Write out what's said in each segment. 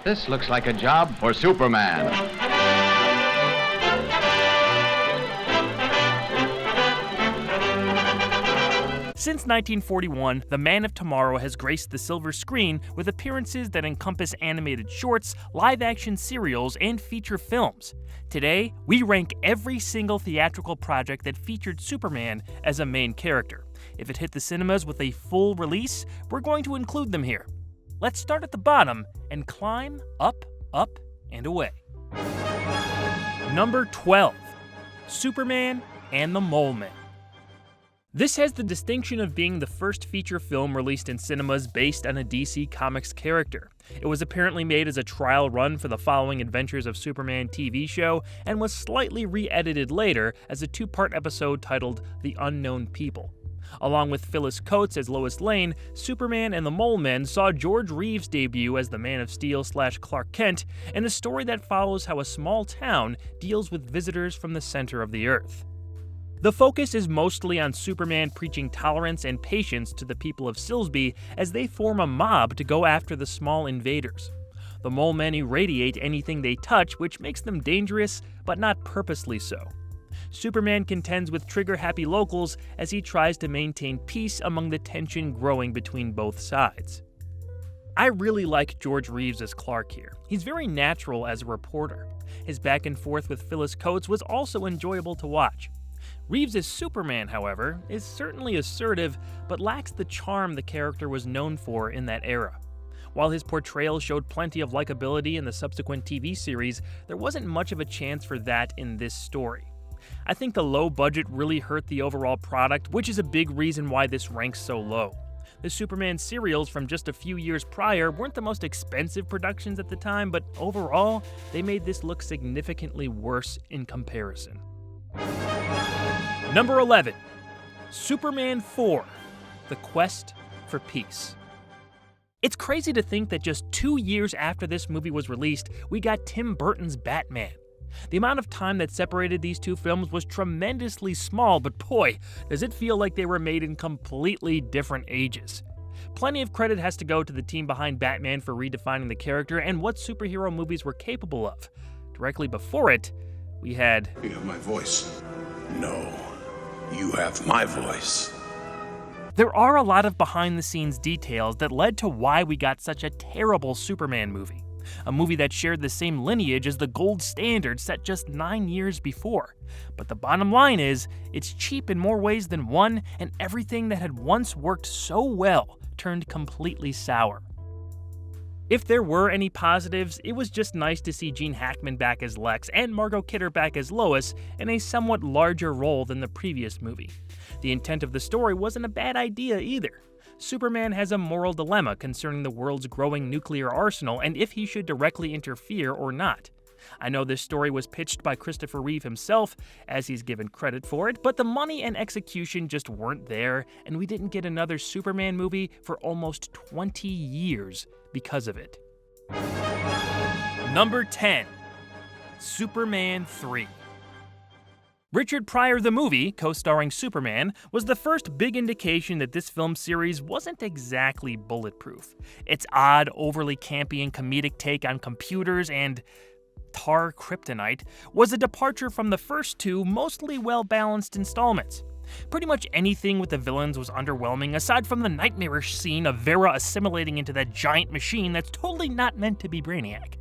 This looks like a job for Superman. Since 1941, The Man of Tomorrow has graced the silver screen with appearances that encompass animated shorts, live-action serials, and feature films. Today, we rank every single theatrical project that featured Superman as a main character. If it hit the cinemas with a full release, we're going to include them here. Let's start at the bottom and climb up, up, and away. Number 12. Superman and the Moleman. This has the distinction of being the first feature film released in cinemas based on a DC Comics character. It was apparently made as a trial run for the Following Adventures of Superman TV show and was slightly re-edited later as a two-part episode titled The Unknown People. Along with Phyllis Coates as Lois Lane, Superman and the Moleman saw George Reeves debut as the Man of Steel / Clark Kent in a story that follows how a small town deals with visitors from the center of the Earth. The focus is mostly on Superman preaching tolerance and patience to the people of Silsby as they form a mob to go after the small invaders. The Molemen irradiate anything they touch, which makes them dangerous, but not purposely so. Superman contends with trigger-happy locals as he tries to maintain peace among the tension growing between both sides. I really like George Reeves as Clark here. He's very natural as a reporter. His back and forth with Phyllis Coates was also enjoyable to watch. Reeves as Superman, however, is certainly assertive, but lacks the charm the character was known for in that era. While his portrayal showed plenty of likability in the subsequent TV series, there wasn't much of a chance for that in this story. I think the low budget really hurt the overall product, which is a big reason why this ranks so low. The Superman serials from just a few years prior weren't the most expensive productions at the time, but overall, they made this look significantly worse in comparison. Number 11. Superman 4: The Quest for Peace. It's crazy to think that just 2 years after this movie was released, we got Tim Burton's Batman. The amount of time that separated these two films was tremendously small, but boy, does it feel like they were made in completely different ages. Plenty of credit has to go to the team behind Batman for redefining the character and what superhero movies were capable of. Directly before it, we had... You have my voice. No, you have my voice. There are a lot of behind-the-scenes details that led to why we got such a terrible Superman movie. A movie that shared the same lineage as the gold standard set just 9 years before. But the bottom line is, it's cheap in more ways than one, and everything that had once worked so well turned completely sour. If there were any positives, it was just nice to see Gene Hackman back as Lex and Margot Kidder back as Lois in a somewhat larger role than the previous movie. The intent of the story wasn't a bad idea either. Superman has a moral dilemma concerning the world's growing nuclear arsenal and if he should directly interfere or not. I know this story was pitched by Christopher Reeve himself, as he's given credit for it, but the money and execution just weren't there, and we didn't get another Superman movie for almost 20 years because of it. Number 10. Superman 3. Richard Pryor the movie, co-starring Superman, was the first big indication that this film series wasn't exactly bulletproof. Its odd, overly campy and comedic take on computers and tar Kryptonite was a departure from the first two mostly well-balanced installments. Pretty much anything with the villains was underwhelming aside from the nightmarish scene of Vera assimilating into that giant machine that's totally not meant to be Brainiac.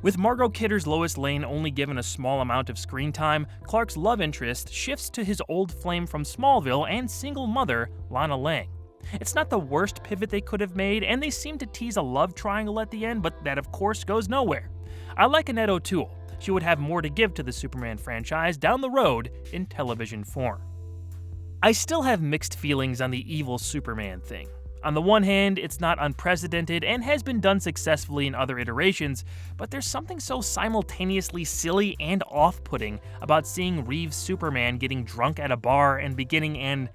With Margot Kidder's Lois Lane only given a small amount of screen time, Clark's love interest shifts to his old flame from Smallville and single mother, Lana Lang. It's not the worst pivot they could have made, and they seem to tease a love triangle at the end, but that of course goes nowhere. I like Annette O'Toole. She would have more to give to the Superman franchise down the road in television form. I still have mixed feelings on the evil Superman thing. On the one hand, it's not unprecedented and has been done successfully in other iterations, but there's something so simultaneously silly and off-putting about seeing Reeves' Superman getting drunk at a bar and beginning an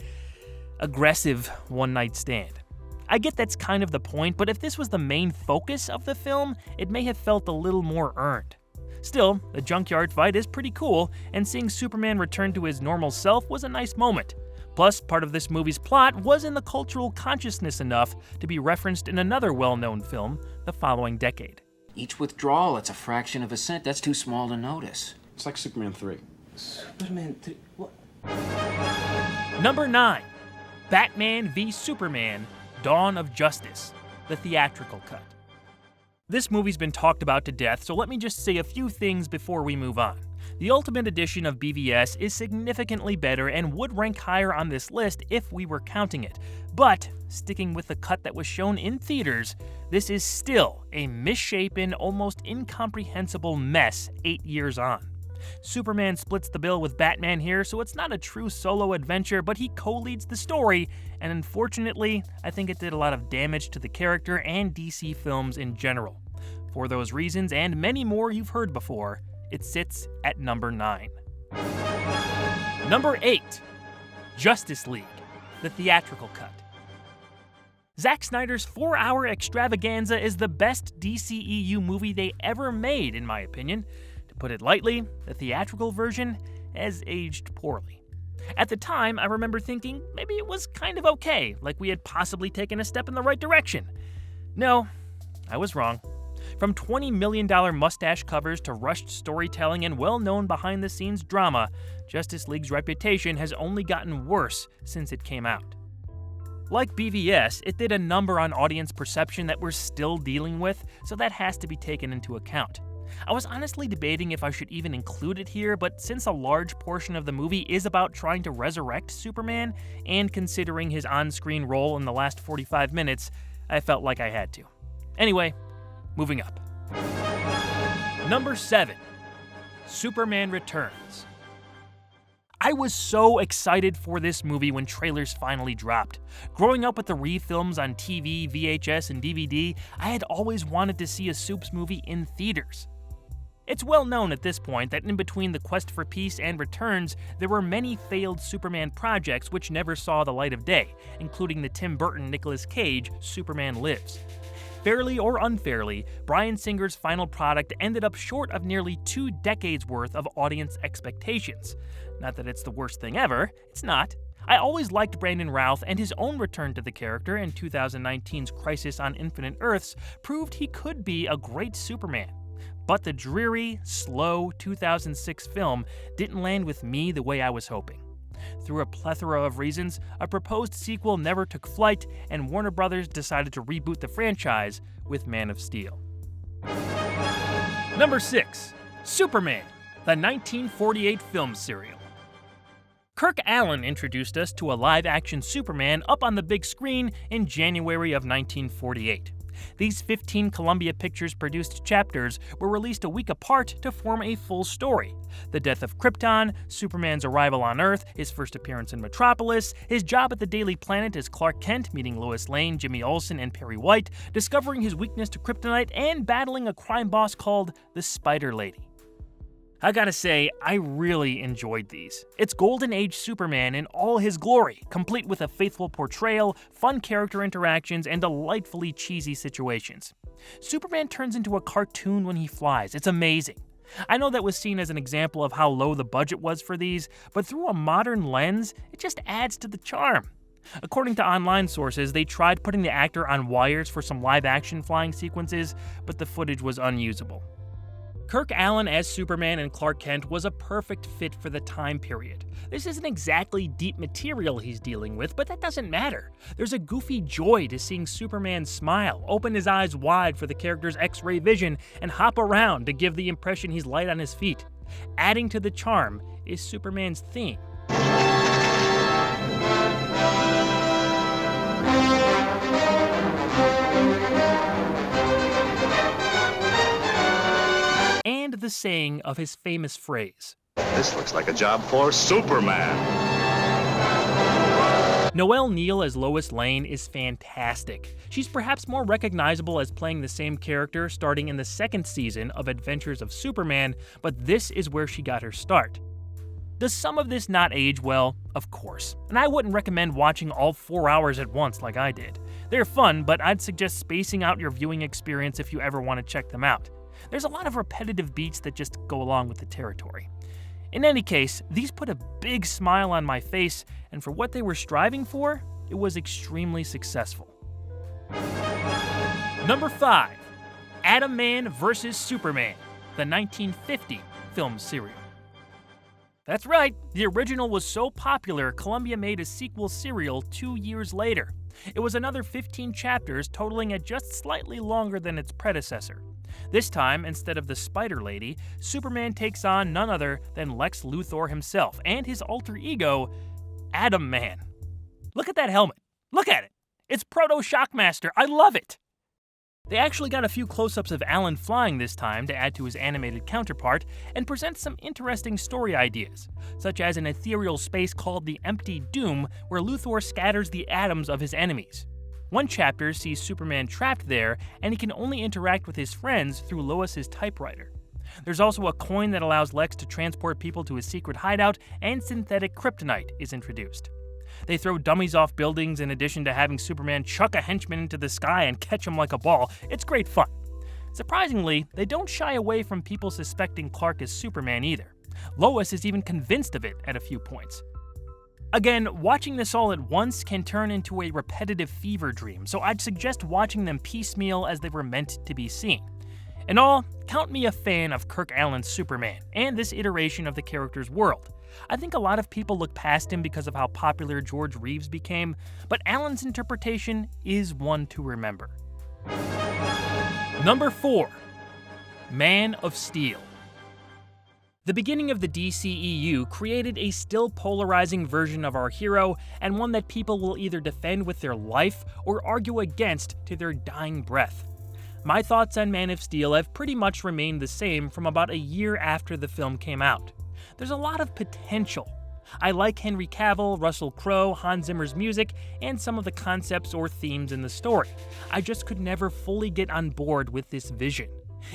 aggressive one-night stand. I get that's kind of the point, but if this was the main focus of the film, it may have felt a little more earned. Still, the junkyard fight is pretty cool, and seeing Superman return to his normal self was a nice moment. Plus, part of this movie's plot was in the cultural consciousness enough to be referenced in another well-known film the following decade. Each withdrawal, it's a fraction of a cent. That's too small to notice. It's like Superman 3. Superman 3? What? Number 9. Batman v Superman: Dawn of Justice, the theatrical cut. This movie's been talked about to death, so let me just say a few things before we move on. The Ultimate Edition of BVS is significantly better and would rank higher on this list if we were counting it. But, sticking with the cut that was shown in theaters, this is still a misshapen, almost incomprehensible mess 8 years on. Superman splits the bill with Batman here, so it's not a true solo adventure, but he co-leads the story, and unfortunately, I think it did a lot of damage to the character and DC films in general. For those reasons, and many more you've heard before, it sits at number 9. Number 8. Justice League, the theatrical cut. Zack Snyder's 4-hour extravaganza is the best DCEU movie they ever made, in my opinion. To put it lightly, the theatrical version has aged poorly. At the time, I remember thinking maybe it was kind of okay, like we had possibly taken a step in the right direction. No, I was wrong. From $20 million mustache covers to rushed storytelling and well-known behind-the-scenes drama, Justice League's reputation has only gotten worse since it came out. Like BVS, it did a number on audience perception that we're still dealing with, so that has to be taken into account. I was honestly debating if I should even include it here, but since a large portion of the movie is about trying to resurrect Superman, and considering his on-screen role in the last 45 minutes, I felt like I had to. Anyway, moving up. Number 7. Superman Returns. I was so excited for this movie when trailers finally dropped. Growing up with the refilms on TV, VHS, and DVD, I had always wanted to see a Supes movie in theaters. It's well known at this point that in between The Quest for Peace and Returns, there were many failed Superman projects which never saw the light of day, including the Tim Burton-Nicolas Cage Superman Lives. Fairly or unfairly, Bryan Singer's final product ended up short of nearly 2 decades worth of audience expectations. Not that it's the worst thing ever, it's not. I always liked Brandon Routh, and his own return to the character in 2019's Crisis on Infinite Earths proved he could be a great Superman. But the dreary, slow 2006 film didn't land with me the way I was hoping. Through a plethora of reasons, a proposed sequel never took flight, and Warner Brothers decided to reboot the franchise with Man of Steel. Number 6. Superman, the 1948 film serial. Kirk Alyn introduced us to a live-action Superman up on the big screen in January of 1948. These 15 Columbia Pictures produced chapters were released a week apart to form a full story. The death of Krypton, Superman's arrival on Earth, his first appearance in Metropolis, his job at the Daily Planet as Clark Kent, meeting Lois Lane, Jimmy Olsen, and Perry White, discovering his weakness to Kryptonite, and battling a crime boss called the Spider Lady. I gotta say, I really enjoyed these. It's Golden Age Superman in all his glory, complete with a faithful portrayal, fun character interactions, and delightfully cheesy situations. Superman turns into a cartoon when he flies. It's amazing. I know that was seen as an example of how low the budget was for these, but through a modern lens, it just adds to the charm. According to online sources, they tried putting the actor on wires for some live-action flying sequences, but the footage was unusable. Kirk Alyn as Superman and Clark Kent was a perfect fit for the time period. This isn't exactly deep material he's dealing with, but that doesn't matter. There's a goofy joy to seeing Superman smile, open his eyes wide for the character's X-ray vision, and hop around to give the impression he's light on his feet. Adding to the charm is Superman's theme. And the saying of his famous phrase, This looks like a job for Superman. Noelle Neal as Lois Lane is fantastic. She's perhaps more recognizable as playing the same character starting in the 2nd season of Adventures of Superman, but this is where she got her start. Does some of this not age well? Of course. And I wouldn't recommend watching all 4 hours at once like I did. They're fun, but I'd suggest spacing out your viewing experience if you ever want to check them out. There's a lot of repetitive beats that just go along with the territory. In any case, these put a big smile on my face, and for what they were striving for, it was extremely successful. Number 5. Atom Man vs. Superman, the 1950 film serial. That's right, the original was so popular, Columbia made a sequel serial 2 years later. It was another 15 chapters, totaling at just slightly longer than its predecessor. This time, instead of the Spider Lady, Superman takes on none other than Lex Luthor himself and his alter ego, Atom Man. Look at that helmet. Look at it. It's Proto-Shockmaster. I love it. They actually got a few close-ups of Alan flying this time to add to his animated counterpart and present some interesting story ideas, such as an ethereal space called the Empty Doom where Luthor scatters the atoms of his enemies. One chapter sees Superman trapped there, and he can only interact with his friends through Lois's typewriter. There's also a coin that allows Lex to transport people to his secret hideout, and synthetic kryptonite is introduced. They throw dummies off buildings in addition to having Superman chuck a henchman into the sky and catch him like a ball. It's great fun. Surprisingly, they don't shy away from people suspecting Clark is Superman either. Lois is even convinced of it at a few points. Again, watching this all at once can turn into a repetitive fever dream, so I'd suggest watching them piecemeal as they were meant to be seen. In all, count me a fan of Kirk Alyn's Superman and this iteration of the character's world. I think a lot of people look past him because of how popular George Reeves became, but Alyn's interpretation is one to remember. Number 4. Man of Steel. The beginning of the DCEU created a still polarizing version of our hero, and one that people will either defend with their life or argue against to their dying breath. My thoughts on Man of Steel have pretty much remained the same from about a year after the film came out. There's a lot of potential. I like Henry Cavill, Russell Crowe, Hans Zimmer's music, and some of the concepts or themes in the story. I just could never fully get on board with this vision.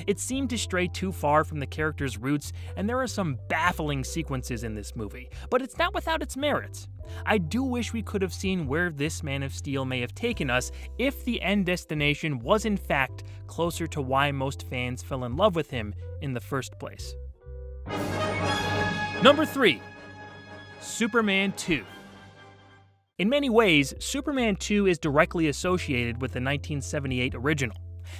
It seemed to stray too far from the character's roots, and there are some baffling sequences in this movie, but it's not without its merits. I do wish we could have seen where this Man of Steel may have taken us if the end destination was in fact closer to why most fans fell in love with him in the first place. Number 3. Superman 2. In many ways, Superman 2 is directly associated with the 1978 original.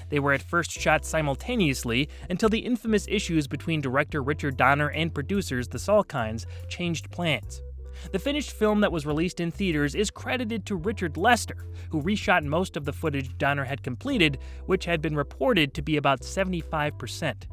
They were at first shot simultaneously until the infamous issues between director Richard Donner and producers the Salkinds changed plans. The finished film that was released in theaters is credited to Richard Lester, who reshot most of the footage Donner had completed, which had been reported to be about 75%.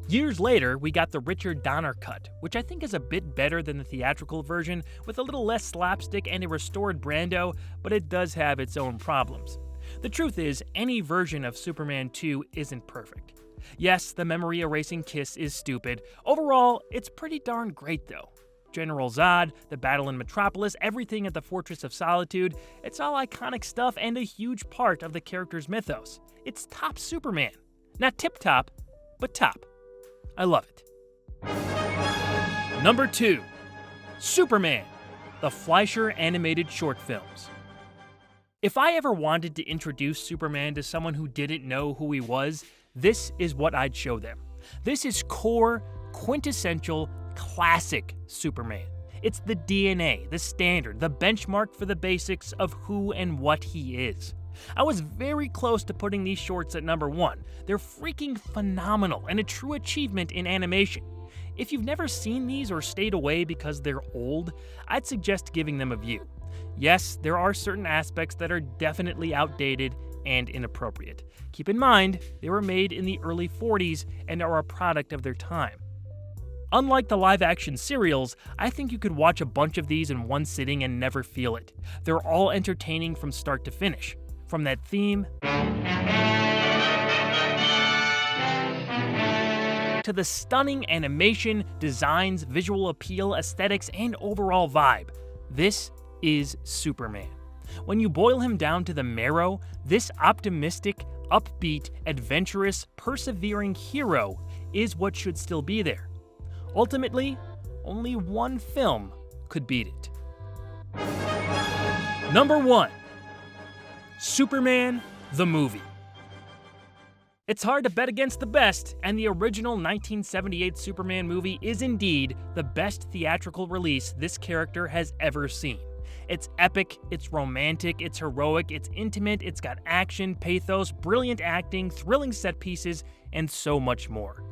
Years later, we got the Richard Donner cut, which I think is a bit better than the theatrical version, with a little less slapstick and a restored Brando, but it does have its own problems. The truth is, any version of Superman 2 isn't perfect. Yes, the memory-erasing kiss is stupid. Overall, it's pretty darn great though. General Zod, the battle in Metropolis, everything at the Fortress of Solitude, it's all iconic stuff and a huge part of the character's mythos. It's top Superman. Not tip-top, but top. I love it. Number 2. Superman, the Fleischer animated short films. If I ever wanted to introduce Superman to someone who didn't know who he was, this is what I'd show them. This is core, quintessential, classic Superman. It's the DNA, the standard, the benchmark for the basics of who and what he is. I was very close to putting these shorts at number 1. They're freaking phenomenal and a true achievement in animation. If you've never seen these or stayed away because they're old, I'd suggest giving them a view. Yes, there are certain aspects that are definitely outdated and inappropriate. Keep in mind, they were made in the early 40s and are a product of their time. Unlike the live-action serials, I think you could watch a bunch of these in one sitting and never feel it. They're all entertaining from start to finish. From that theme to the stunning animation, designs, visual appeal, aesthetics, and overall vibe. This is Superman. When you boil him down to the marrow, this optimistic, upbeat, adventurous, persevering hero is what should still be there. Ultimately, only one film could beat it. Number 1. Superman, the movie. It's hard to bet against the best, and the original 1978 Superman movie is indeed the best theatrical release this character has ever seen. It's epic, it's romantic, it's heroic, it's intimate, it's got action, pathos, brilliant acting, thrilling set pieces, and so much more.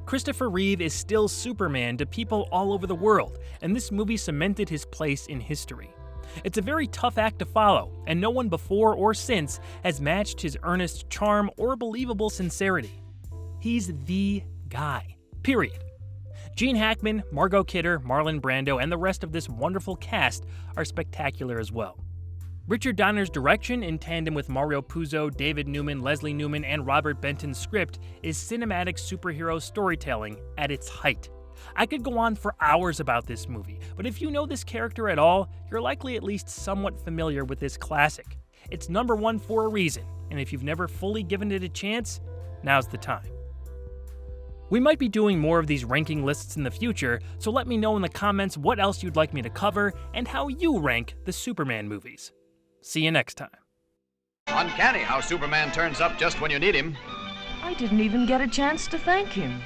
Christopher Reeve is still Superman to people all over the world, and this movie cemented his place in history. It's a very tough act to follow, and no one before or since has matched his earnest charm or believable sincerity. He's the guy. Period. Gene Hackman, Margot Kidder, Marlon Brando, and the rest of this wonderful cast are spectacular as well. Richard Donner's direction, in tandem with Mario Puzo, David Newman, Leslie Newman, and Robert Benton's script, is cinematic superhero storytelling at its height. I could go on for hours about this movie, but if you know this character at all, you're likely at least somewhat familiar with this classic. It's number one for a reason, and if you've never fully given it a chance, now's the time. We might be doing more of these ranking lists in the future, so let me know in the comments what else you'd like me to cover and how you rank the Superman movies. See you next time. Uncanny how Superman turns up just when you need him. I didn't even get a chance to thank him.